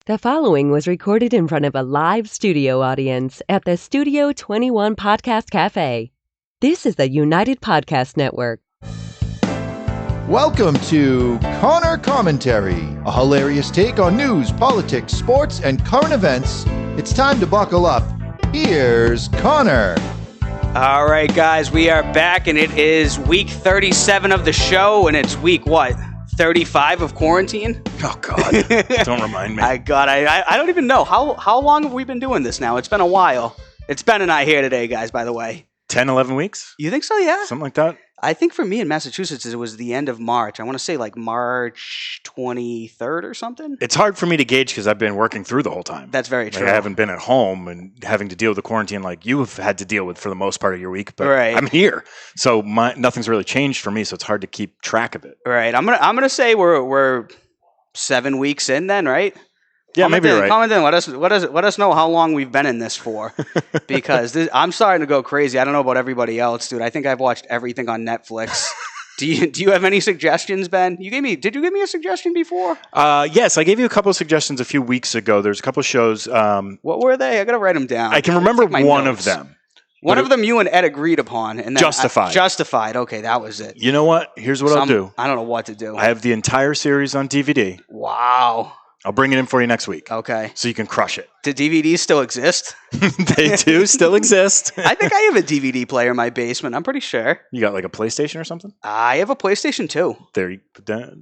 The following was recorded in front of a live studio audience at the Studio 21 Podcast Cafe. This is the United Podcast Network. Welcome to Conor Commentary, a hilarious take on news, politics, sports, and current events. It's time to buckle up. Here's Conor. All right, guys, we are back, and it is week 37 of the show, and it's week, 35 of quarantine? Oh, God. Don't remind me. I don't even know. How long have we been doing this now? It's been a while. It's Ben and I here today, guys, by the way. 10, 11 weeks? You think so, yeah? Something like that? I think for me in Massachusetts, it was the end of March. I want to say like March 23rd or something. It's hard for me to gauge because I've been working through the whole time. That's very true. I haven't been at home and having to deal with the quarantine like you have had to deal with for the most part of your week. But right. I'm here. So nothing's really changed for me, so it's hard to keep track of it. Right. I'm gonna say we're 7 weeks in then, right? Yeah, maybe you're right. Comment in. Let us know how long we've been in this for, because I'm starting to go crazy. I don't know about everybody else, dude. I think I've watched everything on Netflix. Do you have any suggestions, Ben? Did you give me a suggestion before? Yes, I gave you a couple of suggestions a few weeks ago. There's a couple of shows. What were they? I gotta write them down. I can remember one of them. One of them you and Ed agreed upon. And then Justified. Justified. Okay, that was it. You know what? Here's what I'll do. I don't know what to do. I have the entire series on DVD. Wow. I'll bring it in for you next week. Okay. So you can crush it. Do DVDs still exist? They do still exist. I think I have a DVD player in my basement. I'm pretty sure. You got like a PlayStation or something? I have a PlayStation 2.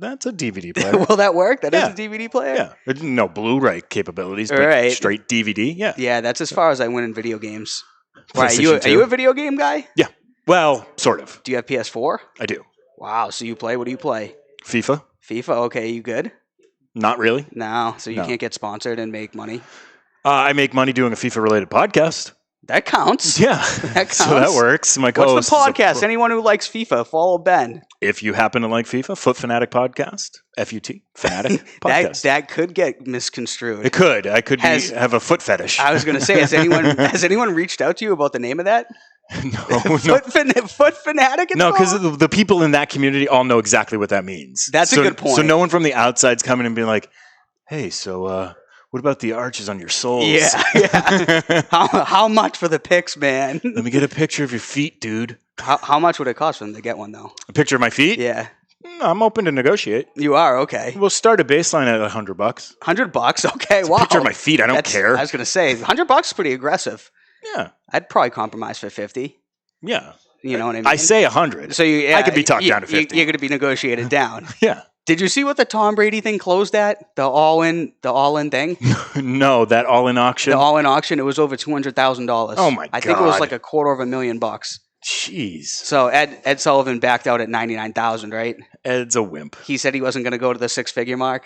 That's a DVD player. Will that work? That is a DVD player? Yeah. No Blu-ray capabilities, but right. Straight DVD. Yeah. Yeah, that's as far as I went in video games. Right. PlayStation Are you a video game guy? Yeah. Well, sort of. Do you have PS4? I do. Wow. So you play? What do you play? FIFA. Okay. You good? Not really. No. So you can't get sponsored and make money? I make money doing a FIFA-related podcast. That counts. Yeah. That counts. So that works. My What's the podcast? Anyone who likes FIFA, follow Ben. If you happen to like FIFA, Foot Fanatic Podcast. FUT. Fanatic Podcast. that could get misconstrued. It could. I could have a foot fetish. I was going to say, has anyone reached out to you about the name of that? No. Foot Fanatic? No, because the people in that community all know exactly what that means. That's a good point. So no one from the outside's coming and being like, hey, so what about the arches on your soles? Yeah. How much for the pics, man? Let me get a picture of your feet, dude. How much would it cost for them to get one, though? A picture of my feet? Yeah. I'm open to negotiate. You are? Okay. We'll start a baseline at $100. $100? Okay, wow. A picture of my feet. I don't care. I was going to say, $100 is pretty aggressive. Yeah. I'd probably compromise for 50. Yeah. You know what I mean? I say 100. So I could be talked down to 50. You're going to be negotiated down. Yeah. Did you see what the Tom Brady thing closed at? The all-in thing? No, that all-in auction. The all-in auction, it was over $200,000. Oh my God. I think it was like $250,000. Jeez. So Ed Sullivan backed out at $99,000, right? Ed's a wimp. He said he wasn't going to go to the six-figure mark.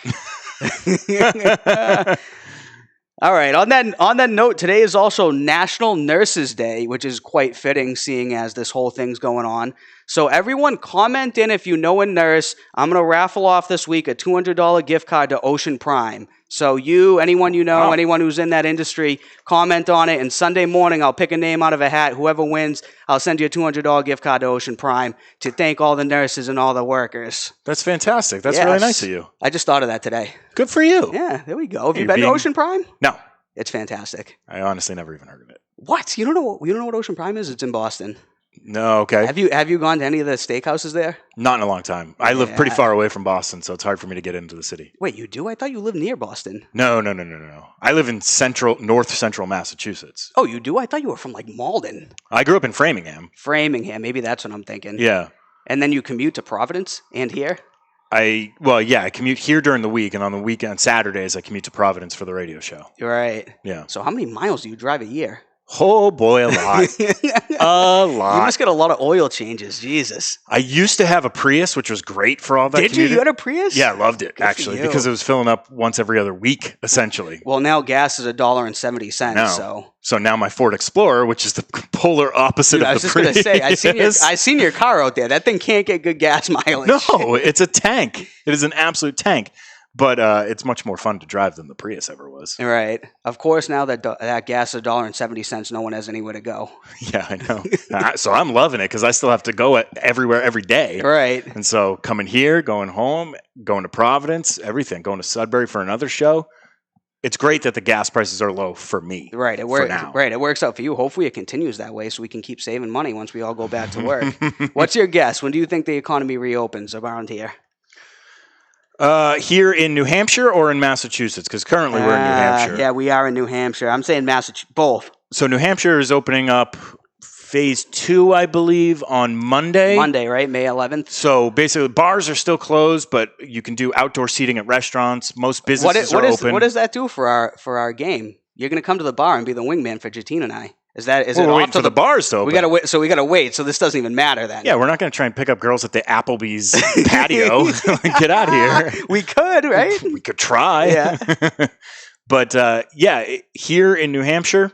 All right. On that note, today is also National Nurses Day, which is quite fitting, seeing as this whole thing's going on. So everyone, comment in if you know a nurse. I'm going to raffle off this week a $200 gift card to Ocean Prime. So anyone you know, anyone who's in that industry, comment on it. And Sunday morning, I'll pick a name out of a hat. Whoever wins, I'll send you a $200 gift card to Ocean Prime to thank all the nurses and all the workers. That's fantastic. That's really nice of you. I just thought of that today. Good for you. Yeah, there we go. Have you been to Ocean Prime? No. It's fantastic. I honestly never even heard of it. What? You don't know what Ocean Prime is? It's in Boston. No, okay. Have you gone to any of the steakhouses there? Not in a long time. I live pretty far away from Boston, so it's hard for me to get into the city. Wait, you do? I thought you lived near Boston. No. I live in north central Massachusetts. Oh, you do? I thought you were from like Malden. I grew up in Framingham. Maybe that's what I'm thinking. Yeah. And then you commute to Providence and here? I commute here during the week, and on the weekend, Saturdays, I commute to Providence for the radio show. Right. Yeah. So how many miles do you drive a year? Oh, boy, a lot. A lot. You must get a lot of oil changes. Jesus. I used to have a Prius, which was great for all that. Did you? You had a Prius? Yeah, I loved it, Good actually, because it was filling up once every other week, essentially. Well, now gas is $1.70. So now my Ford Explorer, which is the polar opposite of the Prius. I was just going to say, I seen your car out there. That thing can't get good gas mileage. No, it's a tank. It is an absolute tank. But it's much more fun to drive than the Prius ever was. Right. Of course, now that gas is $1.70, no one has anywhere to go. Yeah, I know. So I'm loving it because I still have to go everywhere every day. Right. And so coming here, going home, going to Providence, everything, going to Sudbury for another show. it's great that the gas prices are low for me. Right, it for works. now. Right, it works out for you. Hopefully, it continues that way, so we can keep saving money once we all go back to work. What's your guess? When do you think the economy reopens around here? Here in New Hampshire or in Massachusetts? Because currently we're in New Hampshire. Yeah, we are in New Hampshire. I'm saying Massachusetts. Both. So New Hampshire is opening up phase 2, I believe, on Monday. Monday, right? May 11th. So basically, bars are still closed, but you can do outdoor seating at restaurants. Most businesses are open. What does that do for our game? You're going to come to the bar and be the wingman for Jatine and I. Is it we're off waiting to for the bars to open? We got to wait. So we got to wait. So this doesn't even matter then. Yeah, we're not going to try and pick up girls at the Applebee's patio. Get out of here. We could, right? We could try. Yeah. But here in New Hampshire,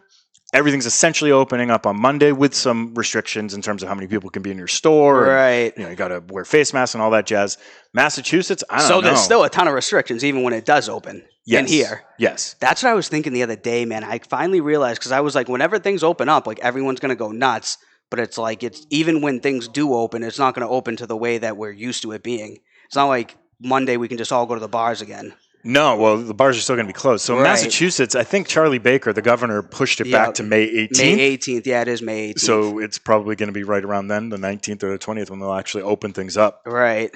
everything's essentially opening up on Monday with some restrictions in terms of how many people can be in your store. Right. And, you got to wear face masks and all that jazz. Massachusetts, I don't know. So there's still a ton of restrictions even when it does open. Yes. In here. Yes. That's what I was thinking the other day, man. I finally realized, because I was like, whenever things open up, like everyone's going to go nuts. But it's like, it's even when things do open, it's not going to open to the way that we're used to it being. It's not like Monday we can just all go to the bars again. No, well, the bars are still going to be closed. So Right. Massachusetts, I think Charlie Baker, the governor, pushed it back to May 18th. May 18th. Yeah, it is May 18th. So it's probably going to be right around then, the 19th or the 20th, when they'll actually open things up. Right.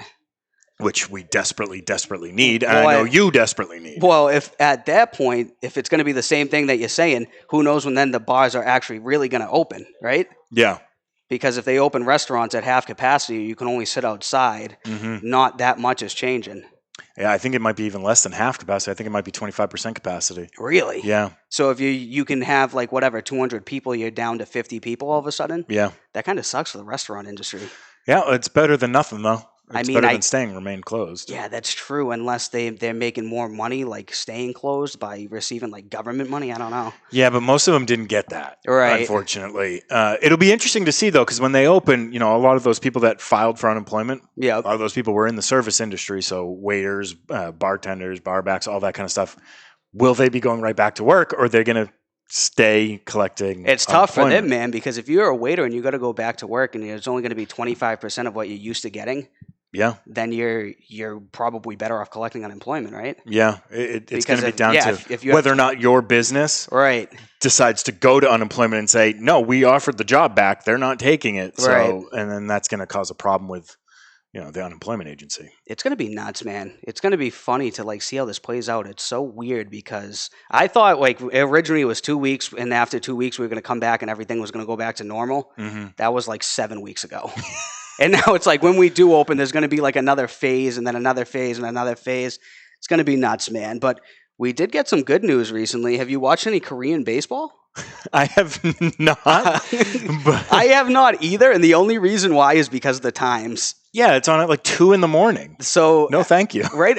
Which we desperately, desperately need. And Well, I know you desperately need. Well, if at that point, if it's going to be the same thing that you're saying, who knows when then the bars are actually really going to open, right? Yeah. Because if they open restaurants at half capacity, you can only sit outside. Mm-hmm. Not that much is changing. Yeah, I think it might be even less than half capacity. I think it might be 25% capacity. Really? Yeah. So if you can have like whatever 200 people, you're down to 50 people all of a sudden. Yeah. That kind of sucks for the restaurant industry. Yeah, it's better than nothing, though. It's I mean, better than remain closed. Yeah, that's true. Unless they're making more money, like staying closed by receiving like government money. I don't know. Yeah, but most of them didn't get that, Right. unfortunately. It'll be interesting to see, though, because when they open, a lot of those people that filed for unemployment, Yeah. a lot of those people were in the service industry, so waiters, bartenders, barbacks, all that kind of stuff. Will they be going right back to work, or are they going to stay collecting It's tough for them, unemployment? man, because if you're a waiter and you got to go back to work and it's only going to be 25% of what you're used to getting, Yeah. then you're probably better off collecting unemployment, right? Yeah, it's going to be down to if you whether or not your business Right. decides to go to unemployment and say, no, we offered the job back. They're not taking it. So, Right. and then that's going to cause a problem with, the unemployment agency. It's going to be nuts, man. It's going to be funny to like see how this plays out. It's so weird because I thought like originally it was 2 weeks, and after 2 weeks we were going to come back and everything was going to go back to normal. Mm-hmm. That was like 7 weeks ago. And now it's like when we do open, there's going to be like another phase and then another phase and another phase. It's going to be nuts, man. But we did get some good news recently. Have you watched any Korean baseball? I have not. But I have not either. And the only reason why is because of the times. yeah, it's on at like 2 a.m. So No, thank you. right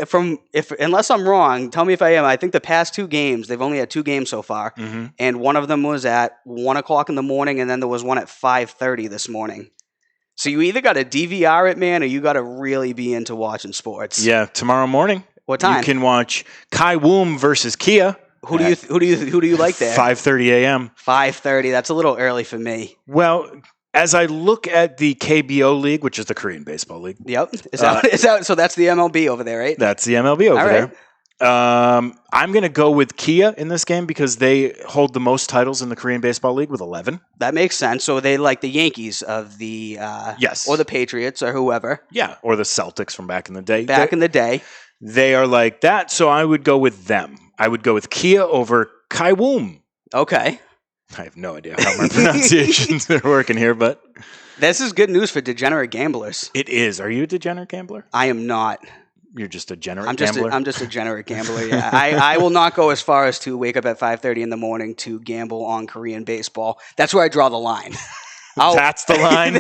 unless I'm wrong, tell me if I am. I think the past 2 games, they've only had 2 games so far. Mm-hmm. And one of them was at 1 o'clock in the morning. And then there was one at 5:30 this morning. So you either got to DVR it, man, or you got to really be into watching sports. Yeah, tomorrow morning. What time? You can watch Kai Woom versus Kia. Who do you like there? 5:30 a.m. 5:30. That's a little early for me. Well, as I look at the KBO League, which is the Korean Baseball League, Yep. Is that so? That's the MLB over there, right? that's the MLB over All right. there. I'm going to go with Kia in this game because they hold the most titles in the Korean Baseball League with 11. That makes sense. So they like the Yankees of the Yes. or the Patriots or whoever Yeah, or the Celtics from back in the day. back in the day. They are like that, so I would go with them. I would go with Kia over Kai Woom. Okay. I have no idea how my pronunciations are working here, but This is good news for degenerate gamblers. it is. Are you a degenerate gambler? I am not. You're just a degenerate I'm gambler? just a degenerate gambler. Yeah, I will not go as far as to wake up at 5:30 in the morning to gamble on Korean baseball. That's where I draw the line. That's the line?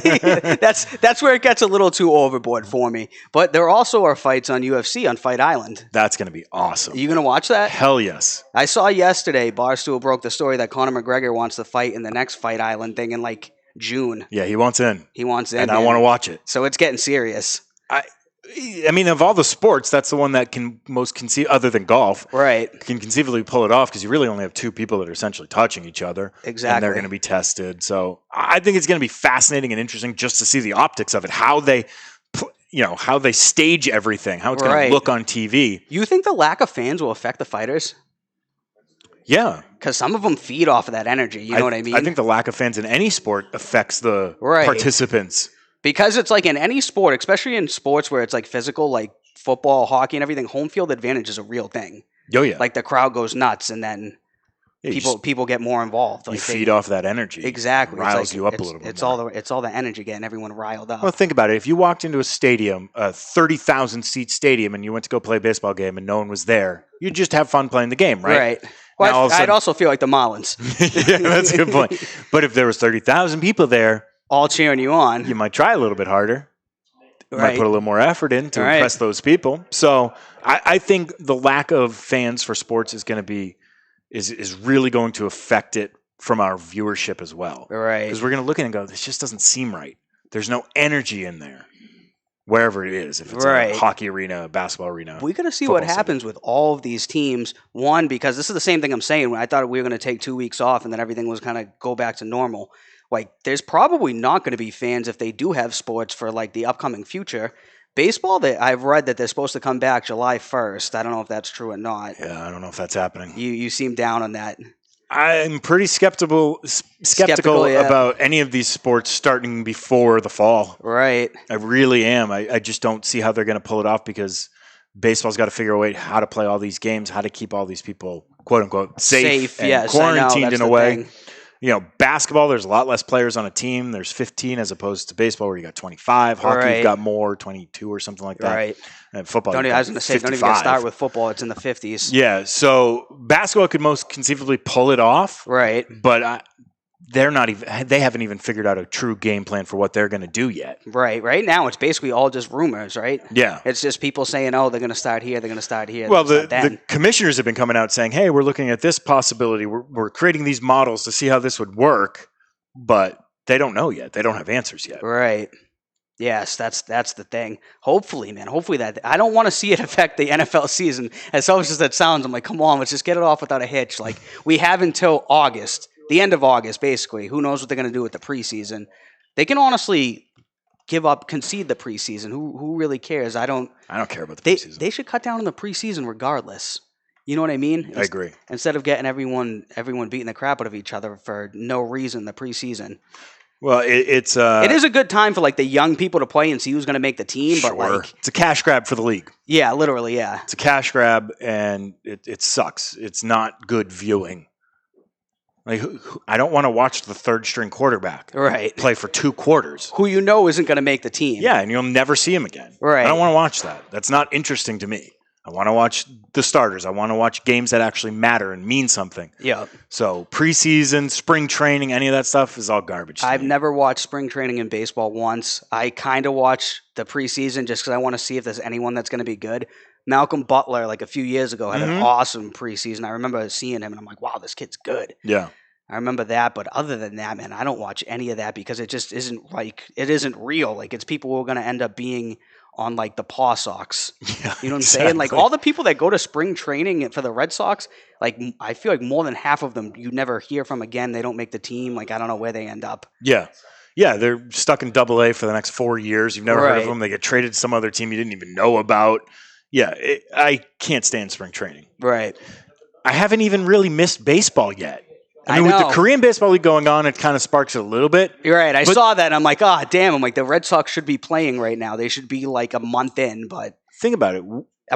that's where it gets a little too overboard for me. But there also are fights on UFC on Fight Island. That's going to be awesome. Are you gonna watch that? Hell yes. I saw yesterday Barstool broke the story that Conor McGregor wants to fight in the next Fight Island thing in like June. Yeah, he wants in. He wants in, And I man. want to watch it. So it's getting serious. I mean, of all the sports, that's the one that can most conceive, other than golf, Right. can conceivably pull it off because you really only have 2 people that are essentially touching each other. Exactly. And they're going to be tested. So I think it's going to be fascinating and interesting just to see the optics of it, how they stage everything, how it's going Right. to look on TV. You think the lack of fans will affect the fighters? Yeah. Because some of them feed off of that energy. You know what I mean? I think the lack of fans in any sport affects the Right. participants. Because it's like in any sport, especially in sports where it's like physical, like football, hockey, and everything, home field advantage is a real thing. Oh, yeah. Like the crowd goes nuts, and then people get more involved. Like you feed off that energy. Exactly. Riles you up a little bit more. It's all the energy getting everyone riled up. Well, think about it. If you walked into a stadium, a 30,000 seat stadium, and you went to go play a baseball game and no one was there, you'd just have fun playing the game, right? Right. Well, I'd also feel like the Marlins. Yeah, that's a good point. But if there was 30,000 people there, all cheering you on, you might try a little bit harder. You might put a little more effort in to impress those people. So I think the lack of fans for sports is going to be is really going to affect it from our viewership as well. Right. Because we're going to look at it and go, this just doesn't seem right. There's no energy in there. Wherever it is, if it's a hockey arena, a basketball arena. We got to see what happens with all of these teams. One, because this is the same thing I'm saying. I thought we were going to take 2 weeks off and then everything was kind of go back to normal. Like, there's probably not going to be fans if they do have sports for like the upcoming future. Baseball, I've read that they're supposed to come back July 1st. I don't know if that's true or not. Yeah, I don't know if that's happening. You seem down on that. I'm pretty skeptical about any of these sports starting before the fall. Right. I really am. I just don't see how they're going to pull it off because baseball's got to figure out how to play all these games, how to keep all these people, quote unquote, safe and yes, quarantined in a way. Thing. You know, basketball, there's a lot less players on a team. There's 15 as opposed to baseball where you got 25. Hockey, you've got more, 22 or something like that. Right. And football, I was going to say, don't even get started with football. It's in the 50s. Yeah, so basketball could most conceivably pull it off. Right. But they haven't even figured out a true game plan for what they're going to do yet. Right. Right now, it's basically all just rumors, right? Yeah. It's just people saying, oh, they're going to start here, they're going to start here. Well, the commissioners have been coming out saying, hey, we're looking at this possibility. We're creating these models to see how this would work, but they don't know yet. They don't have answers yet. Right. Yes, that's the thing. Hopefully, man. Hopefully that I don't want to see it affect the NFL season. As selfish as that sounds, I'm like, come on, let's just get it off without a hitch. Like, we have until August, the end of August, basically. Who knows what they're going to do with the preseason? They can honestly concede the preseason. Who really cares? I don't care about the preseason. They should cut down on the preseason regardless. You know what I mean? I agree. Instead of getting everyone beating the crap out of each other for no reason the preseason. Well, it is a good time for like the young people to play and see who's going to make the team. Sure. But like, it's a cash grab for the league. Yeah, literally, yeah. It's a cash grab, and it sucks. It's not good viewing. Like, I don't want to watch the third string quarterback play for 2 quarters. Who you know isn't going to make the team. Yeah, and you'll never see him again. Right. I don't want to watch that. That's not interesting to me. I want to watch the starters. I want to watch games that actually matter and mean something. Yeah. So preseason, spring training, any of that stuff is all garbage. I've never watched spring training in baseball once. I kind of watch the preseason just because I want to see if there's anyone that's going to be good. Malcolm Butler, like a few years ago, had an awesome preseason. I remember seeing him, and I'm like, wow, this kid's good. Yeah. I remember that, but other than that, man, I don't watch any of that because it just isn't like, it isn't real. Like, it's people who are going to end up being on like the Paw Sox. Yeah, you know what I'm saying? Like all the people that go to spring training for the Red Sox, like I feel like more than half of them you never hear from again. They don't make the team. Like I don't know where they end up. Yeah. Yeah, they're stuck in AA for the next 4 years. You've never heard of them. They get traded to some other team you didn't even know about. Yeah, I can't stand spring training. Right. I haven't even really missed baseball yet. I mean, know. with the Korean Baseball League going on, it kind of sparks it a little bit. You're right. I saw that, and I'm like, oh, damn. I'm like, the Red Sox should be playing right now. They should be like a month in, but... Think about it.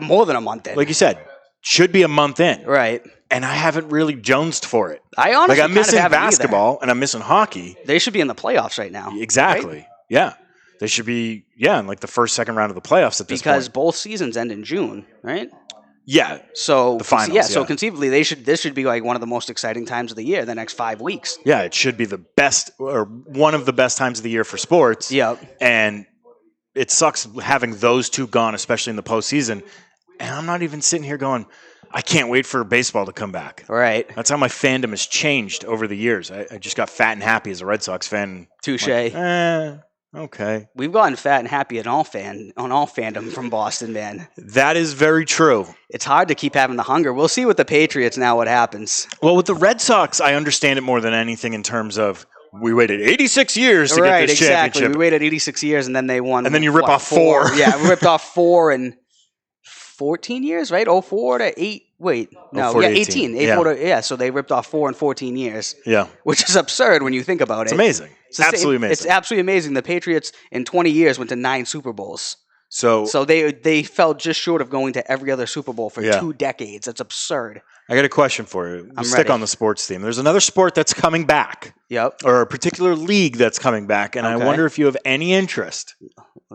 More than a month in. Like you said, should be a month in. Right. And I haven't really jonesed for it. I honestly I'm missing basketball, and I'm missing hockey. They should be in the playoffs right now. Exactly. Right? Yeah. They should be, in like the first, second round of the playoffs at this point. Because both seasons end in June, right? Yeah. So the finals. So conceivably this should be like one of the most exciting times of the year, the next 5 weeks. Yeah, it should be the best or one of the best times of the year for sports. Yep. And it sucks having those two gone, especially in the postseason. And I'm not even sitting here going, I can't wait for baseball to come back. Right. That's how my fandom has changed over the years. I just got fat and happy as a Red Sox fan. Touche. Like, okay. We've gotten fat and happy on all fandom from Boston, man. That is very true. It's hard to keep having the hunger. We'll see with the Patriots now what happens. Well, with the Red Sox, I understand it more than anything in terms of we waited 86 years to get this championship. We waited 86 years, and then they won. And then you rip off 4. Yeah, we ripped off 4 in 14 years, right? 04 to 8. Wait, no, 4 yeah, to 18. 18. Yeah, so they ripped off 4 and 14 years. Yeah. Which is absurd when you think about It's it. amazing. It's absolutely amazing. It's absolutely amazing. The Patriots in 20 years went to 9 Super Bowls. So they fell just short of going to every other Super Bowl for 2 decades. That's absurd. I got a question for you. I'm Stick ready. on the sports theme. There's another sport that's coming back. Yep. Or a particular league that's coming back, and I wonder if you have any interest.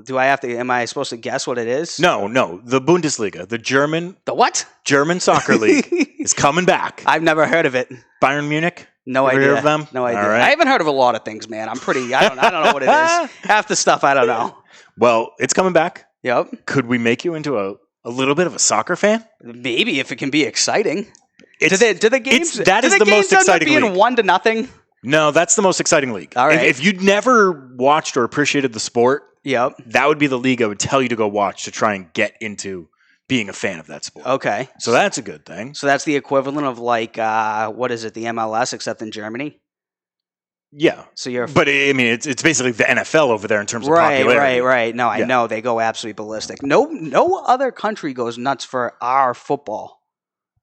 Do I have to? Am I supposed to guess what it is? No. The Bundesliga, The what? German soccer league is coming back. I've never heard of it. Bayern Munich? No Ever idea. heard of them? No idea. All right. I haven't heard of a lot of things, man. I don't know what it is. Half the stuff I don't know. Well, it's coming back. Yep. Could we make you into a little bit of a soccer fan? Maybe if it can be exciting. Do the games? That is the most exciting being league. 1-0. No, that's the most exciting league. All right. If you'd never watched or appreciated the sport, Yep. that would be the league I would tell you to go watch to try and get into being a fan of that sport. Okay. So that's a good thing. So that's the equivalent of like what is it? The MLS, except in Germany. Yeah. So you're. But I mean, it's basically the NFL over there in terms of popularity. Right. No, I know they go absolutely ballistic. No other country goes nuts for our football.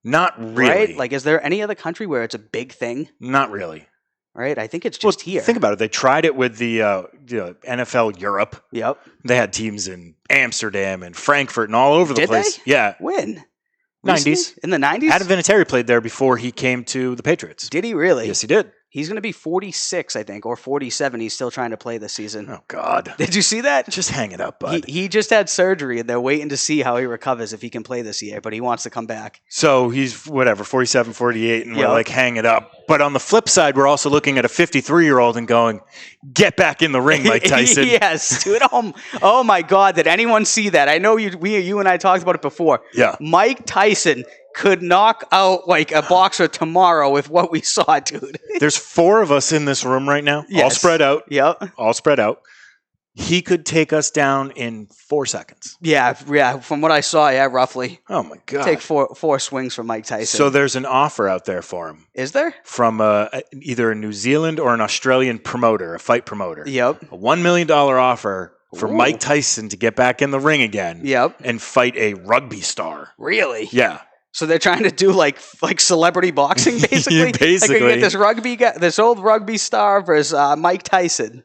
Not really. Right? Like, is there any other country where it's a big thing? Not really. Right? I think it's just here. Think about it. They tried it with the NFL Europe. Yep. They had teams in Amsterdam and Frankfurt and all over the place. They? Yeah. When? 90s. In the 90s? Adam Vinatieri played there before he came to the Patriots. Did he really? Yes, he did. He's going to be 46, I think, or 47. He's still trying to play this season. Oh, God. Did you see that? Just hang it up, bud. He just had surgery, and they're waiting to see how he recovers if he can play this year, but he wants to come back. So he's, 47, 48, and we're like, hang it up. But on the flip side, we're also looking at a 53-year-old and going, get back in the ring, Mike Tyson. Yes, dude. Oh, my God. Did anyone see that? I know you and I talked about it before. Yeah. Mike Tyson could knock out like a boxer tomorrow with what we saw, dude. There's 4 of us in this room right now, all spread out. Yep. All spread out. He could take us down in 4 seconds. Yeah. From what I saw, roughly. Oh, my God. Take four swings from Mike Tyson. So there's an offer out there for him. Is there? From either a New Zealand or an Australian promoter, a fight promoter. Yep. A $1 million offer for Mike Tyson to get back in the ring again. Yep. And fight a rugby star. Really? Yeah. So they're trying to do like celebrity boxing, basically. Yeah, basically. Like you get this old rugby star versus Mike Tyson.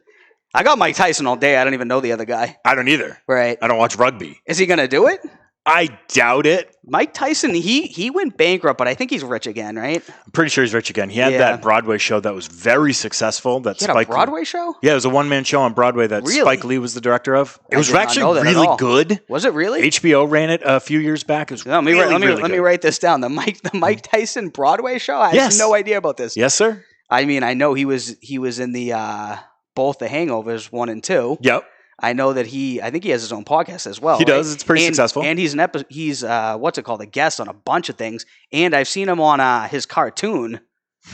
I got Mike Tyson all day. I don't even know the other guy. I don't either. Right. I don't watch rugby. Is he gonna do it? I doubt it. Mike Tyson, he went bankrupt, but I think he's rich again, right? I'm pretty sure he's rich again. He had that Broadway show that was very successful. That He had a Broadway show? Yeah, it was a one-man show on Broadway that Spike Lee was the director of. It was actually really good. Was it really? HBO ran it a few years back. It was let me write this down. The Mike Tyson Broadway show? I have no idea about this. Yes, sir. I mean, I know he was in the both the Hangovers 1 and 2. Yep. I know that I think he has his own podcast as well. He does. It's pretty successful. And he's what's it called? A guest on a bunch of things. And I've seen him on his cartoon.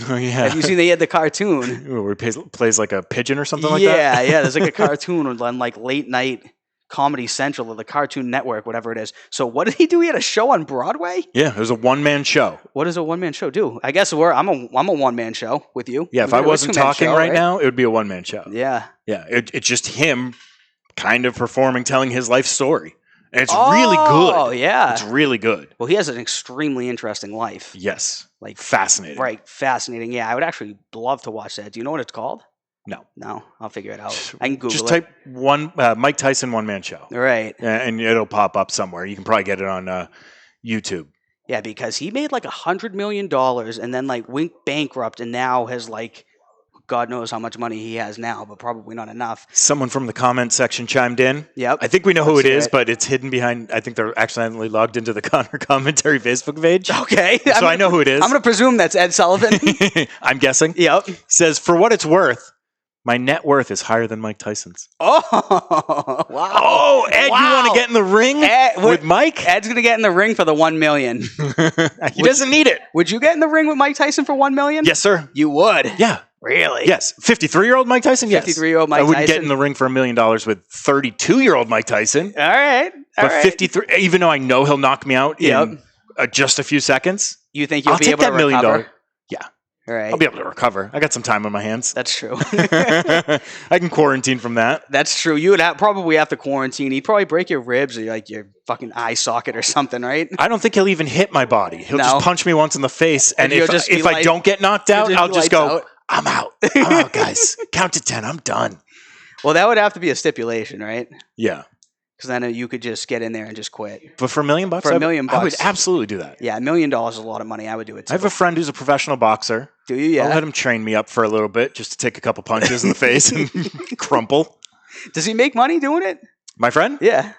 Oh, yeah. Have you seen they had the cartoon? Where he plays like a pigeon or something like that? Yeah. There's like a cartoon on like late night Comedy Central or the Cartoon Network, whatever it is. So what did he do? He had a show on Broadway? Yeah, it was a one-man show. What does a one-man show do? I guess I'm a one-man show with you. Yeah, if I wasn't talking right now, it would be a one-man show. Yeah. Yeah, it's just him kind of performing, telling his life story. And it's really good. Oh, yeah. It's really good. Well, he has an extremely interesting life. Yes. Like fascinating. Right. Fascinating. Yeah, I would actually love to watch that. Do you know what it's called? No. I'll figure it out. I can Google it. Just type Mike Tyson one-man show. Right. And it'll pop up somewhere. You can probably get it on YouTube. Yeah, because he made like $100 million and then like went bankrupt and now has like God knows how much money he has now, but probably not enough. Someone from the comment section chimed in. Yep. I think we know who it is, but it's hidden behind, I think they're accidentally logged into the Conor Commentary Facebook page. Okay. So I know who it is. I'm going to presume that's Ed Sullivan. I'm guessing. Yep. Says, for what it's worth, my net worth is higher than Mike Tyson's. Oh, wow. Oh, Ed, you want to get in the ring with Mike? Ed's going to get in the ring for the $1 million. He doesn't need it. Would you get in the ring with Mike Tyson for $1 million? Yes, sir. You would? Yeah. Really? Yes. 53-year-old Mike Tyson? Yes. 53-year-old Mike Tyson. I wouldn't get in the ring for $1 million with 32-year-old Mike Tyson. All right. But 53, even though I know he'll knock me out in just a few seconds. You think you'll be able to recover? Yeah. Right. I'll be able to recover. I got some time on my hands. That's true. I can quarantine from that. That's true. You would probably have to quarantine. He'd probably break your ribs or like your fucking eye socket or something, right? I don't think he'll even hit my body. He'll just punch me once in the face, and if I don't get knocked out, I'll just go, out. I'm out. I'm out, guys. Count to 10. I'm done. Well, that would have to be a stipulation, right? Yeah. Because then you could just get in there and just quit. But for $1 million? For $1 million. I would absolutely do that. Yeah, $1 million is a lot of money. I would do it too. I have a friend who's a professional boxer. Do you? Yeah. I'll let him train me up for a little bit just to take a couple punches in the face and crumple. Does he make money doing it? My friend? Yeah.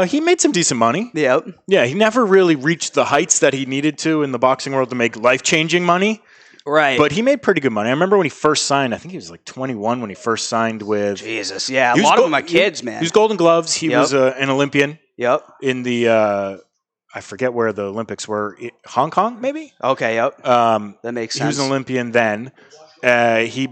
He made some decent money. Yep. Yeah, he never really reached the heights that he needed to in the boxing world to make life-changing money. Right. But he made pretty good money. I remember when he first signed, I think he was like 21 when he first signed with... Jesus, yeah. A lot of them are kids, man. He was Golden Gloves. He was an Olympian. Yep. In the... I forget where the Olympics were. Hong Kong, maybe? Okay, yep. That makes sense. He was an Olympian then. He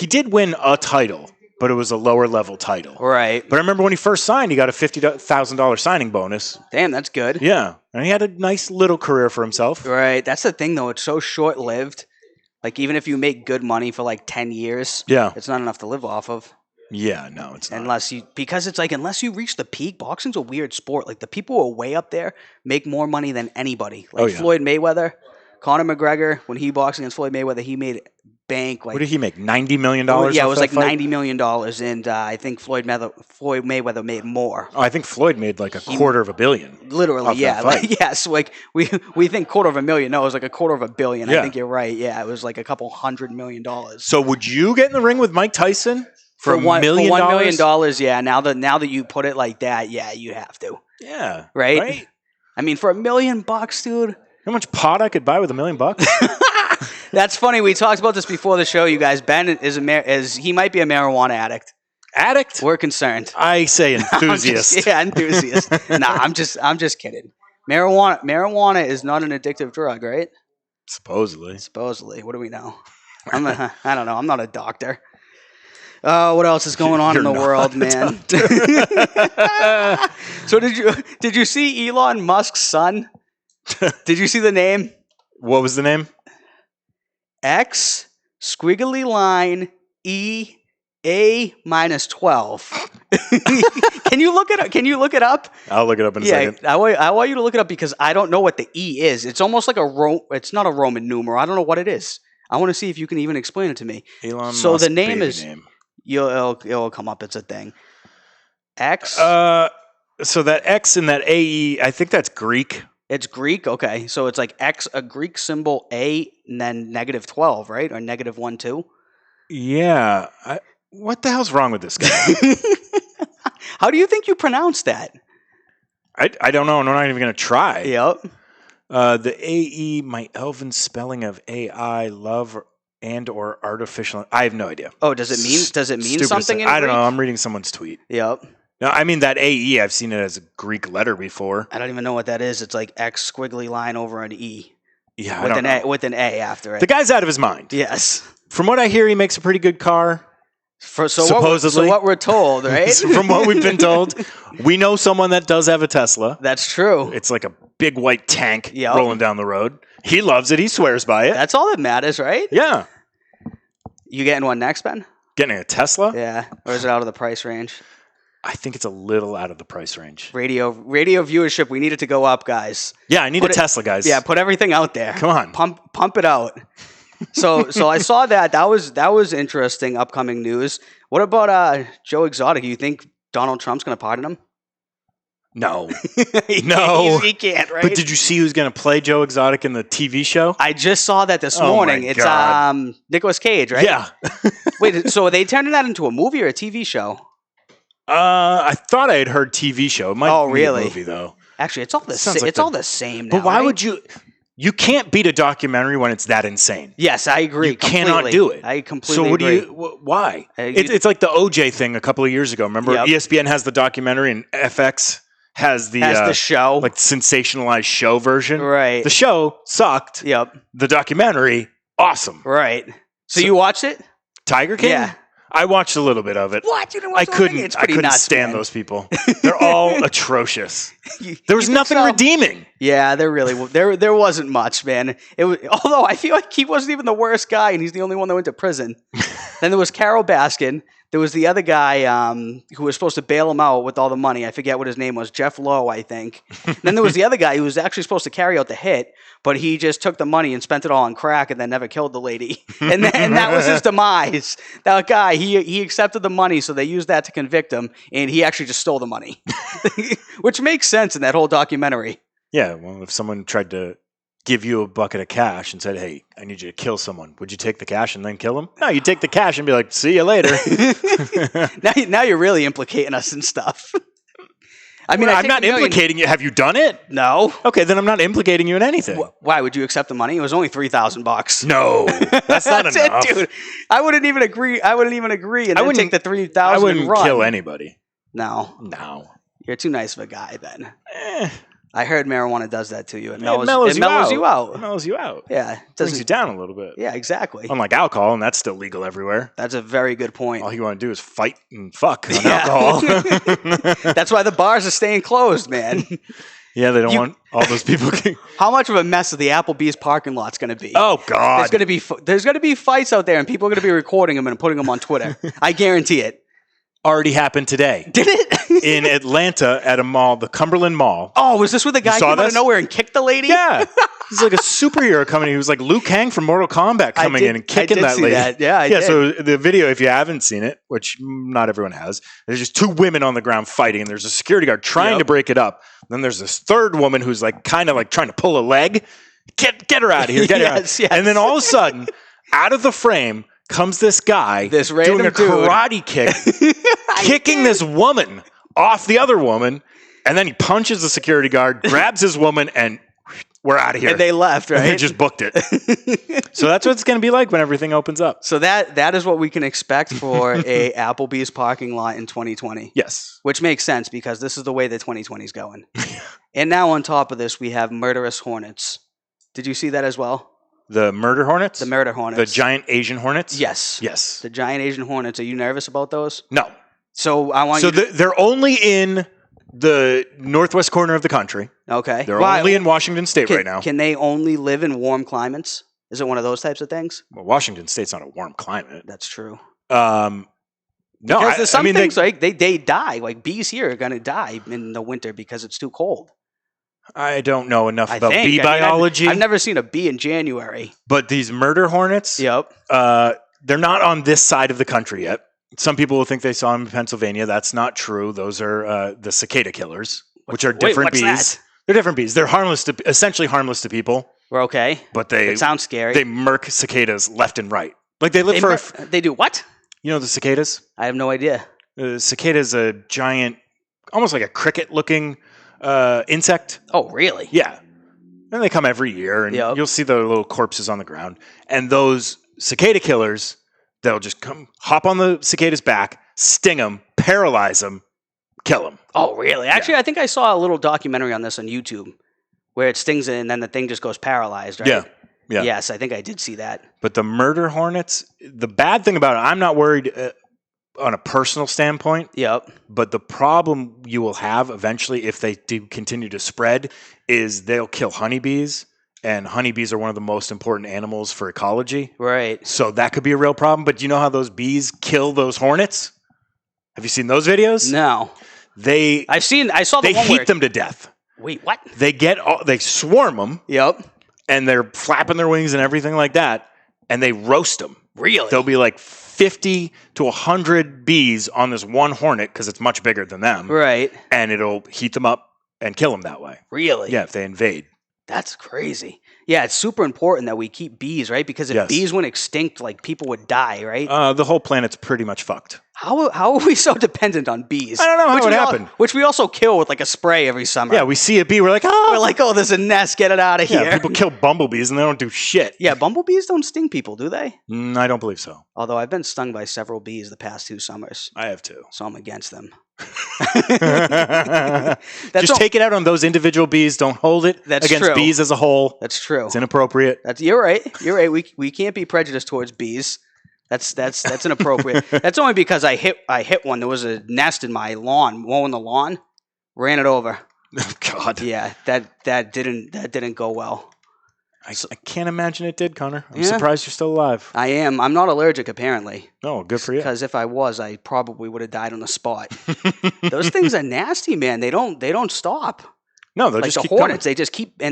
did win a title, but it was a lower level title. Right. But I remember when he first signed, he got a $50,000 signing bonus. Damn, that's good. Yeah. And he had a nice little career for himself. Right. That's the thing, though. It's so short-lived. Like, even if you make good money for, like, 10 years, it's not enough to live off of. Yeah, no, it's not. Unless you reach the peak, boxing's a weird sport. Like, the people who are way up there make more money than anybody. Like, Floyd Mayweather, Conor McGregor, when he boxed against Floyd Mayweather, he made bank. Like, what did he make? $90 million? Yeah, it was like $90 million, and I think Floyd Mayweather made more. Oh, I think Floyd made like $250 million. Literally, yeah. Yes, like we think $250,000. No, it was like $250 million. Yeah. I think you're right. Yeah, it was like $200 million. So would you get in the ring with Mike Tyson for $1 million? For $1 million, yeah. Now that you put it like that, yeah, you have to. Yeah. Right? I mean, for $1 million, dude. You know how much pot I could buy with $1 million? That's funny. We talked about this before the show, you guys. Ben he might be a marijuana addict. Addict? We're concerned. I say enthusiast. Enthusiast. Nah, I'm just kidding. Marijuana is not an addictive drug, right? Supposedly. What do we know? I don't know. I'm not a doctor. What else is going on in the world, man? So did you see Elon Musk's son? Did you see the name? What was the name? X squiggly line E A minus 12. Can you look it up? I'll look it up in a second. I want you to look it up because I don't know what the E is. It's almost like it's not a Roman numeral. I don't know what it is. I want to see if you can even explain it to me. Elon so Musk the name is name. It'll come up. It's a thing. X. So that X and that AE, I think that's Greek. It's Greek? Okay. So it's like X, a Greek symbol, A, and then negative 12, right? Or negative 1, 2? Yeah. What the hell's wrong with this guy? How do you think you pronounce that? I don't know. I'm not even going to try. Yep. The AE, my elven spelling of AI, love and or artificial. I have no idea. Oh, does it mean something in Greek? I don't know. I'm reading someone's tweet. Yep. No, I mean that AE, I've seen it as a Greek letter before. I don't even know what that is. It's like X squiggly line over an E. Yeah, with an A after it. The guy's out of his mind. Yes. From what I hear, he makes a pretty good car. Supposedly. What we're told, right? From what we've been told, we know someone that does have a Tesla. That's true. It's like a big white tank rolling down the road. He loves it. He swears by it. That's all that matters, right? Yeah. You getting one next, Ben? Getting a Tesla? Yeah. Or is it out of the price range? I think it's a little out of the price range. Radio viewership, we need it to go up, guys. Yeah, I need a Tesla, guys. Yeah, put everything out there. Come on. Pump it out. So I saw that. That was interesting upcoming news. What about Joe Exotic? You think Donald Trump's going to pardon him? No. No. He can't, right? But did you see who's going to play Joe Exotic in the TV show? I just saw that this morning. It's God. Nicolas Cage, right? Yeah. Wait, so are they turning that into a movie or a TV show? I thought I had heard TV show. It might be really? a movie, though. Actually, it's all the same. It's all the same now. But why right? would you? You can't beat a documentary when it's that insane. Yes, I agree. You cannot do it. I completely agree. So why? It's like the OJ thing a couple of years ago. Remember, ESPN has the documentary and FX has the show, like sensationalized show version. Right. The show sucked. Yep. The documentary, awesome. Right. So you watched it? Tiger King? Yeah. I watched a little bit of it. What? You didn't watch I couldn't stand those people. They're all atrocious. There was nothing redeeming. Yeah, there wasn't much, man. Although I feel like he wasn't even the worst guy, and he's the only one that went to prison. Then there was Carol Baskin. There was the other guy who was supposed to bail him out with all the money. I forget what his name was. Jeff Lowe, I think. Then there was the other guy who was actually supposed to carry out the hit, but he just took the money and spent it all on crack and then never killed the lady. And that was his demise. That guy, he accepted the money, so they used that to convict him, and he actually just stole the money. Which makes sense in that whole documentary. Yeah, well, if someone tried to give you a bucket of cash and said, hey, I need you to kill someone, would you take the cash and then kill him? No, you take the cash and be like, see you later. Now you're really implicating us and stuff. I mean, I'm not implicating you. Have you done it? No. Okay, then I'm not implicating you in anything. Why would you accept the money? It was only $3,000. No, that's not enough, it, dude. I wouldn't even agree, and then take the $3,000. I wouldn't kill anybody. No, you're too nice of a guy. Then I heard marijuana does that to you. It mellows you out. It mellows you out. Yeah, it brings you down a little bit. Yeah, exactly. Unlike alcohol, and that's still legal everywhere. That's a very good point. All you want to do is fight and fuck on alcohol. That's why the bars are staying closed, man. Yeah, they don't want all those people. How much of a mess is the Applebee's parking lot's going to be? Oh God, there's going to be fights out there, and people are going to be recording them and putting them on Twitter. I guarantee it. Already happened today. Did it? In Atlanta at a mall, the Cumberland Mall. Oh, was this where the guy came out of nowhere and kicked the lady? Yeah. He's like a superhero coming in. He was like Liu Kang from Mortal Kombat coming in and kicking that lady. That. Yeah, I did. So the video, if you haven't seen it, which not everyone has, there's just two women on the ground fighting, and there's a security guard trying to break it up. Then there's this third woman who's like kind of like trying to pull a leg. Get her out of here. Get her out. Yes. And then all of a sudden, out of the frame, comes this guy doing a karate kick, kicking this woman off the other woman, and then he punches the security guard, grabs his woman, and we're out of here. And they left, right? And they just booked it. So that's what it's going to be like when everything opens up. So that is what we can expect for a Applebee's parking lot in 2020. Yes. Which makes sense because this is the way the 2020 is going. And now on top of this, we have murderous hornets. Did you see that as well? The murder hornets? The murder hornets. The giant Asian hornets? Yes. Yes. The giant Asian hornets. Are you nervous about those? No. So I want they're only in the northwest corner of the country. Okay. They're only in Washington State right now. Can they only live in warm climates? Is it one of those types of things? Well, Washington State's not a warm climate. That's true. No, because there's some things like they die. Like bees here are going to die in the winter because it's too cold. I don't know enough about bee biology. I've never seen a bee in January. But these murder hornets, they're not on this side of the country yet. Some people will think they saw them in Pennsylvania. That's not true. Those are the cicada killers, which are different bees. That? They're different bees. They're essentially harmless to people. We're okay. But it sounds scary. They murk cicadas left and right. Like they live They do what? You know the cicadas? I have no idea. The cicada is a giant, almost like a cricket-looking insect. Oh, really? Yeah. And they come every year, and you'll see the little corpses on the ground. And those cicada killers, they'll just come, hop on the cicada's back, sting them, paralyze them, kill them. Oh, really? Actually, I think I saw a little documentary on this on YouTube where it stings it, and then the thing just goes paralyzed, right? Yeah. Yes, I think I did see that. But the murder hornets, the bad thing about it, I'm not worried on a personal standpoint. Yep. But the problem you will have eventually if they do continue to spread is they'll kill honeybees, and honeybees are one of the most important animals for ecology. Right. So that could be a real problem. But do you know how those bees kill those hornets? Have you seen those videos? No. I saw the they one heat them to death. Wait, what? They swarm them. Yep. And they're flapping their wings and everything like that, and they roast them. Really? There'll be like 50 to 100 bees on this one hornet because it's much bigger than them. Right. And it'll heat them up and kill them that way. Really? Yeah, if they invade. That's crazy. Yeah, it's super important that we keep bees, right? Because if bees went extinct, like people would die, right? The whole planet's pretty much fucked. How are we so dependent on bees? I don't know how it would happen. Which we also kill with like a spray every summer. Yeah, we see a bee, we're like, oh. We're like, oh, there's a nest, get it out of here. Yeah, people kill bumblebees and they don't do shit. Yeah, bumblebees don't sting people, do they? I don't believe so. Although I've been stung by several bees the past 2 summers. I have too. So I'm against them. Just take it out on those individual bees. Don't hold it against bees as a whole. That's true. It's inappropriate. You're right. You're right. We can't be prejudiced towards bees. That's inappropriate. That's only because I hit one. There was a nest in my lawn, mowing the lawn, ran it over. Oh God. Yeah, that didn't go well. I can't imagine it did, Connor. I'm surprised you're still alive. I am. I'm not allergic, apparently. Oh, good for you. Because if I was, I probably would have died on the spot. Those things are nasty, man. They don't stop. No, they'll like just the keep hornets. coming.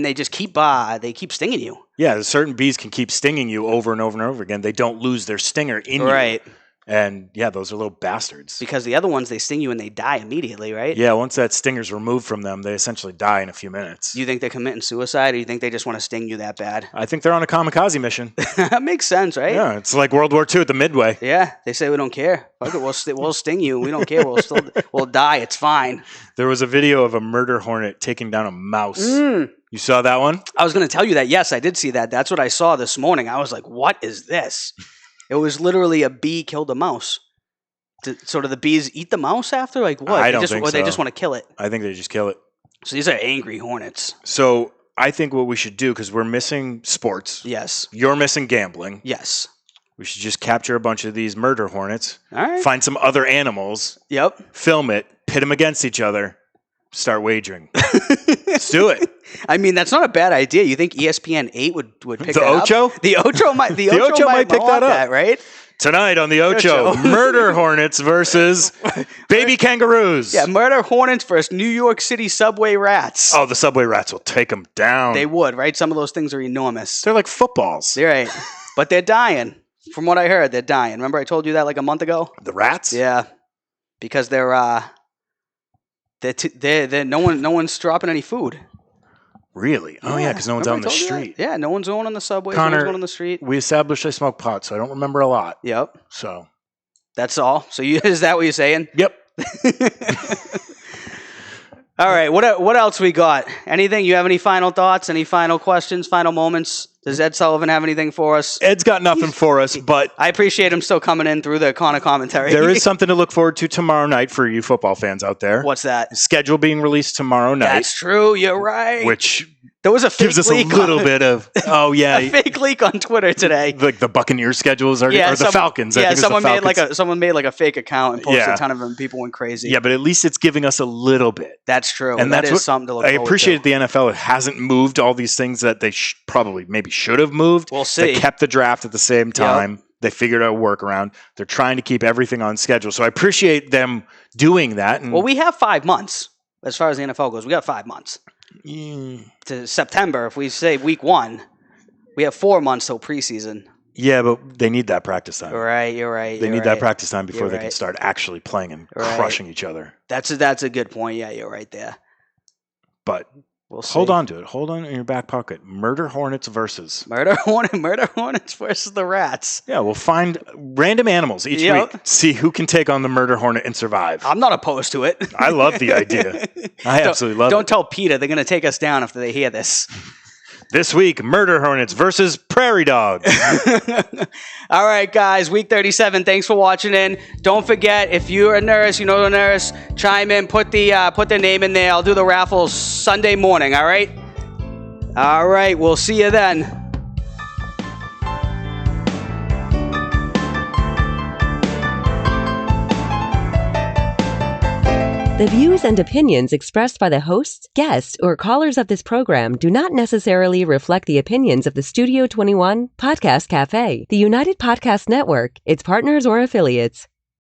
They just keep stinging you. Yeah, certain bees can keep stinging you over and over and over again. They don't lose their stinger in you. Right. And yeah, those are little bastards. Because the other ones, they sting you and they die immediately, right? Yeah, once that stinger's removed from them, they essentially die in a few minutes. You think they're committing suicide, or you think they just want to sting you that bad? I think they're on a kamikaze mission. That makes sense, right? Yeah, it's like World War II at the Midway. Yeah, they say we don't care. Fuck it, we'll sting you. We don't care. We'll die. It's fine. There was a video of a murder hornet taking down a mouse. You saw that one? I was going to tell you that. Yes, I did see that. That's what I saw this morning. I was like, what is this? It was literally a bee killed a mouse. So do the bees eat the mouse after? Like what? I don't think so. Or they just want to kill it? I think they just kill it. So these are angry hornets. So I think what we should do, because we're missing sports. Yes. You're missing gambling. Yes. We should just capture a bunch of these murder hornets. All right. Find some other animals. Yep. Film it. Pit them against each other. Start wagering. Let's do it. I mean, that's not a bad idea. You think ESPN 8 would pick the that Ocho? up? The Ocho might. The Ocho might pick that up, right? Tonight on the Ocho, murder hornets versus baby kangaroos. Yeah, murder hornets versus New York City subway rats. Oh, the subway rats will take them down. They would, right? Some of those things are enormous. They're like footballs. They're right. But they're dying. From what I heard, they're dying. Remember I told you that like a month ago? The rats? Yeah. Because they're no one's dropping any food. Really? Oh, yeah, because no one's out on the street. Yeah, no one's going on the subway. Connor, no one's going on the street. We established I smoke pot, so I don't remember a lot. Yep. So. That's all? So is that what you're saying? Yep. All right, what else we got? Anything? You have any final thoughts? Any final questions? Final moments? Does Ed Sullivan have anything for us? Ed's got nothing for us, but I appreciate him still coming in through the Conor commentary. There is something to look forward to tomorrow night for you football fans out there. What's that? Schedule being released tomorrow night. That's true. You're right. Which there was a fake gives us a little bit of a fake leak on Twitter today. Like the Buccaneers schedules or the Falcons. Yeah, someone made like a fake account and posted a ton of them. People went crazy. Yeah, but at least it's giving us a little bit. That's true. And that is something to look forward to. I appreciate the NFL. It hasn't moved all these things that they probably maybe should have moved. We'll see. They kept the draft at the same time. Yep. They figured out a workaround. They're trying to keep everything on schedule. So I appreciate them doing that. Well, we have 5 months as far as the NFL goes. We got 5 months. To September, if we say week 1, we have 4 months till preseason. Yeah, but they need that practice time. Right, you're right. They need that practice time before they can start actually playing and crushing each other. That's a good point. Yeah, you're right there. But we'll see. Hold on to it. Hold on in your back pocket. Murder hornets versus Murder hornets versus the rats. Yeah, we'll find random animals each week. See who can take on the murder hornet and survive. I'm not opposed to it. I love the idea. I absolutely love it. Don't tell PETA. They're going to take us down after they hear this. This week, murder hornets versus prairie dogs. All right, guys, week 37. Thanks for watching in. Don't forget, if you're a nurse, you know the nurse, chime in, put their name in there. I'll do the raffles Sunday morning, all right? All right, we'll see you then. The views and opinions expressed by the hosts, guests, or callers of this program do not necessarily reflect the opinions of the Studio 21 Podcast Cafe, the United Podcast Network, its partners, or affiliates.